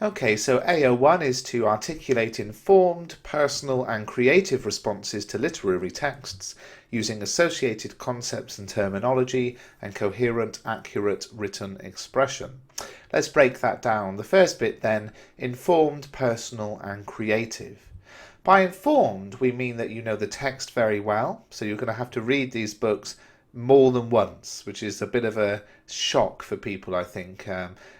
Okay, so AO1 is to articulate informed, personal and creative responses to literary texts using associated concepts and terminology and coherent, accurate written expression. Let's break that down. The first bit then, informed, personal and creative. By informed, we mean that you know the text very well, so you're going to have to read these books more than once, which is a bit of a shock for people, I think.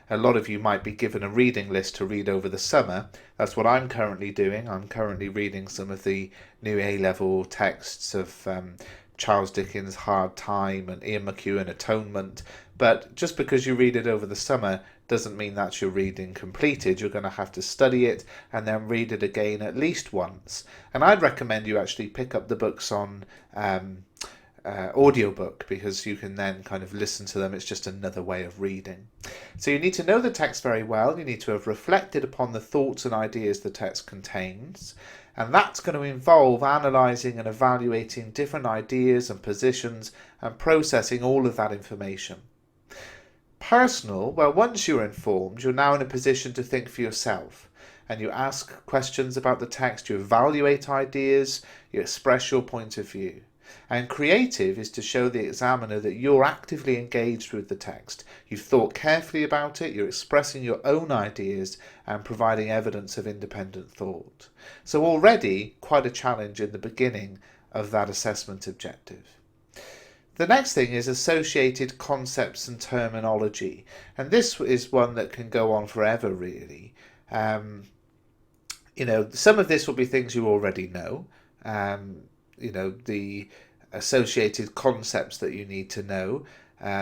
A lot of you might be given a reading list to read over the summer. That's what I'm currently doing. I'm currently reading some of the new A-level texts of Charles Dickens' Hard Time and Ian McEwan Atonement. But just because you read it over the summer doesn't mean that's your reading completed. You're going to have to study it and then read it again at least once. And I'd recommend you actually pick up the books on audiobook, because you can then kind of listen to them. It's just another way of reading. So you need to know the text very well. You need to have reflected upon the thoughts and ideas the text contains. And that's going to involve analysing and evaluating different ideas and positions and processing all of that information. Personal, well, once you're informed, you're now in a position to think for yourself. And you ask questions about the text, you evaluate ideas, you express your point of view. And creative is to show the examiner that you're actively engaged with the text. You've thought carefully about it, you're expressing your own ideas and providing evidence of independent thought. So already quite a challenge in the beginning of that assessment objective. The next thing is associated concepts and terminology. And this is one that can go on forever, really. Some of this will be things you already know. The associated concepts that you need to know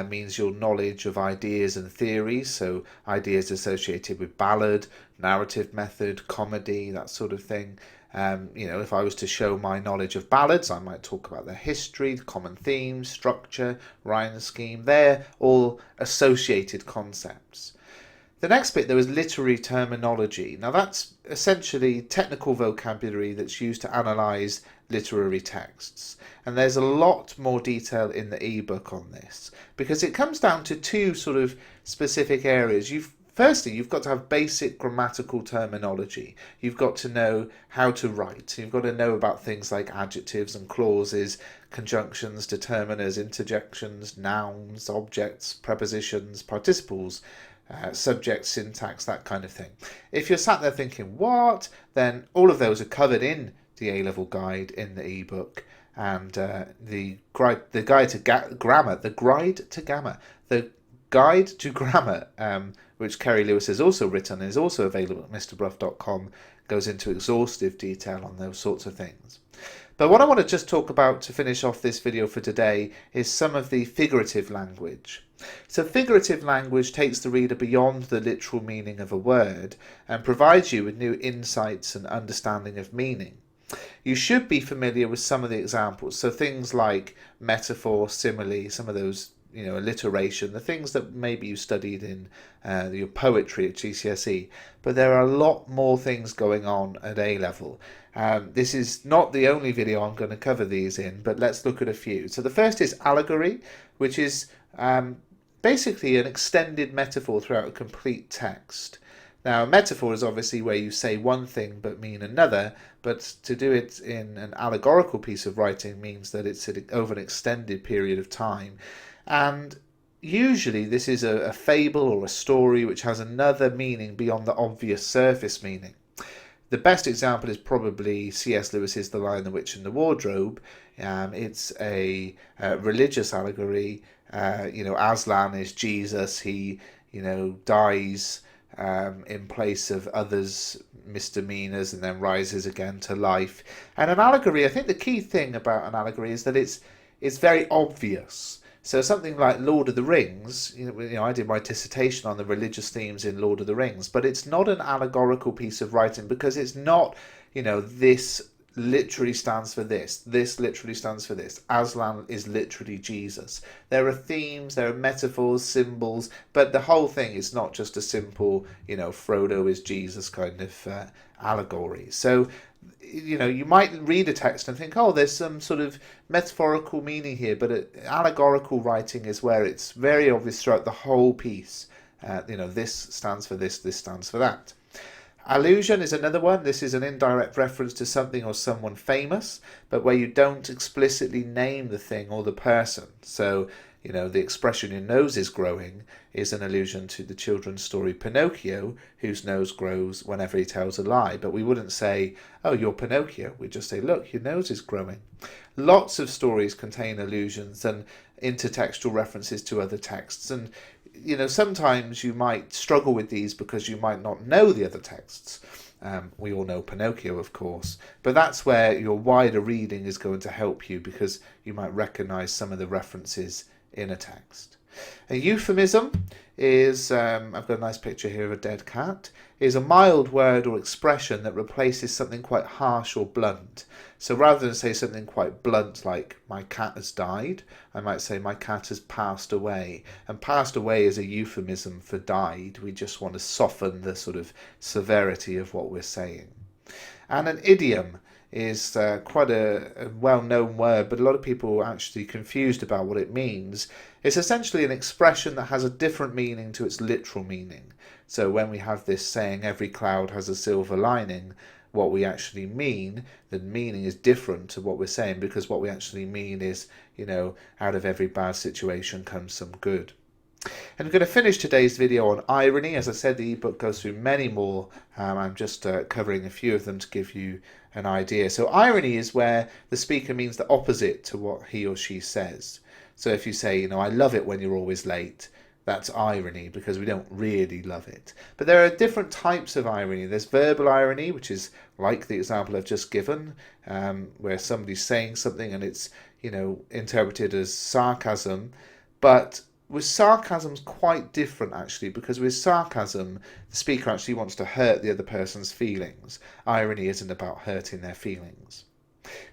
means your knowledge of ideas and theories, so ideas associated with ballad, narrative method, comedy, that sort of thing. If I was to show my knowledge of ballads, I might talk about their history, common themes, structure, rhyme scheme. They're all associated concepts. The next bit, there is literary terminology. Now that's essentially technical vocabulary that's used to analyse literary texts. And there's a lot more detail in the ebook on this, because it comes down to two sort of specific areas. Firstly, you've got to have basic grammatical terminology. You've got to know how to write. You've got to know about things like adjectives and clauses, conjunctions, determiners, interjections, nouns, objects, prepositions, participles, subject, syntax, that kind of thing. If you're sat there thinking, what? Then all of those are covered in the A-level guide in the ebook. And the guide to grammar, which Kerry Lewis has also written and is also available at mrbruff.com, goes into exhaustive detail on those sorts of things. But what I want to just talk about to finish off this video for today is some of the figurative language. So figurative language takes the reader beyond the literal meaning of a word and provides you with new insights and understanding of meaning. You should be familiar with some of the examples, so things like metaphor, simile, some of those, alliteration, the things that maybe you studied in your poetry at GCSE, but there are a lot more things going on at A-level. This is not the only video I'm going to cover these in, but let's look at a few. So the first is allegory, which is basically an extended metaphor throughout a complete text. Now, a metaphor is obviously where you say one thing but mean another, but to do it in an allegorical piece of writing means that it's over an extended period of time. And usually this is a fable or a story which has another meaning beyond the obvious surface meaning. The best example is probably C.S. Lewis's The Lion, the Witch and the Wardrobe. It's a religious allegory. Aslan is Jesus. He, dies in place of others' misdemeanors and then rises again to life. And an allegory, I think the key thing about an allegory is that it's very obvious. So something like Lord of the Rings, I did my dissertation on the religious themes in Lord of the Rings, but it's not an allegorical piece of writing because it's not, this literally stands for this literally stands for this. Aslan is literally Jesus. There are themes, there are metaphors, symbols, but the whole thing is not just a simple, Frodo is Jesus kind of allegory. So you might read a text and think, oh, there's some sort of metaphorical meaning here, but allegorical writing is where it's very obvious throughout the whole piece. This stands for this stands for that. Allusion is another one. This is an indirect reference to something or someone famous, but where you don't explicitly name the thing or the person. So, the expression "your nose is growing" is an allusion to the children's story Pinocchio, whose nose grows whenever he tells a lie. But we wouldn't say, "Oh, you're Pinocchio." We'd just say, "Look, your nose is growing." Lots of stories contain allusions and intertextual references to other texts, and sometimes you might struggle with these because you might not know the other texts. We all know Pinocchio, of course, but that's where your wider reading is going to help you, because you might recognize some of the references in a text. A euphemism is, I've got a nice picture here of a dead cat, is a mild word or expression that replaces something quite harsh or blunt. So rather than say something quite blunt like "my cat has died," I might say "my cat has passed away." And passed away is a euphemism for died. We just want to soften the sort of severity of what we're saying. And an idiom is quite a well-known word, but a lot of people are actually confused about what it means. It's essentially an expression that has a different meaning to its literal meaning. So when we have this saying, "every cloud has a silver lining," what we actually mean, the meaning is different to what we're saying, because what we actually mean is, out of every bad situation comes some good. And I'm going to finish today's video on irony. As I said, the ebook goes through many more. I'm just covering a few of them to give you an idea. So irony is where the speaker means the opposite to what he or she says. So if you say, "I love it when you're always late," that's irony, because we don't really love it. But there are different types of irony. There's verbal irony, which is like the example I've just given, where somebody's saying something and it's, interpreted as sarcasm. But with sarcasm's quite different, actually, because with sarcasm, the speaker actually wants to hurt the other person's feelings. Irony isn't about hurting their feelings.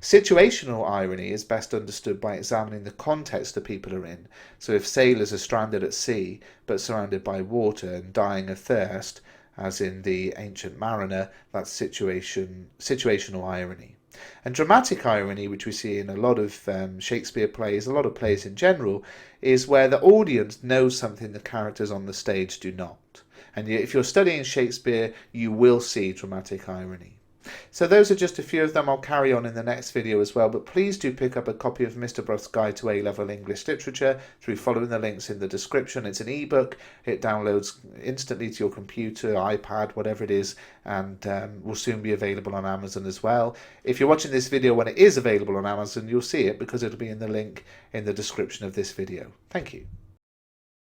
Situational irony is best understood by examining the context the people are in. So if sailors are stranded at sea, but surrounded by water and dying of thirst, as in the Ancient Mariner, that's situational irony. And dramatic irony, which we see in a lot of Shakespeare plays, a lot of plays in general, is where the audience knows something the characters on the stage do not. And if you're studying Shakespeare, you will see dramatic irony. So those are just a few of them. I'll carry on in the next video as well, but please do pick up a copy of Mr. Bruff's Guide to A-Level English Literature through following the links in the description. It's an ebook. It downloads instantly to your computer, iPad, whatever it is, and will soon be available on Amazon as well. If you're watching this video when it is available on Amazon, you'll see it because it'll be in the link in the description of this video. Thank you.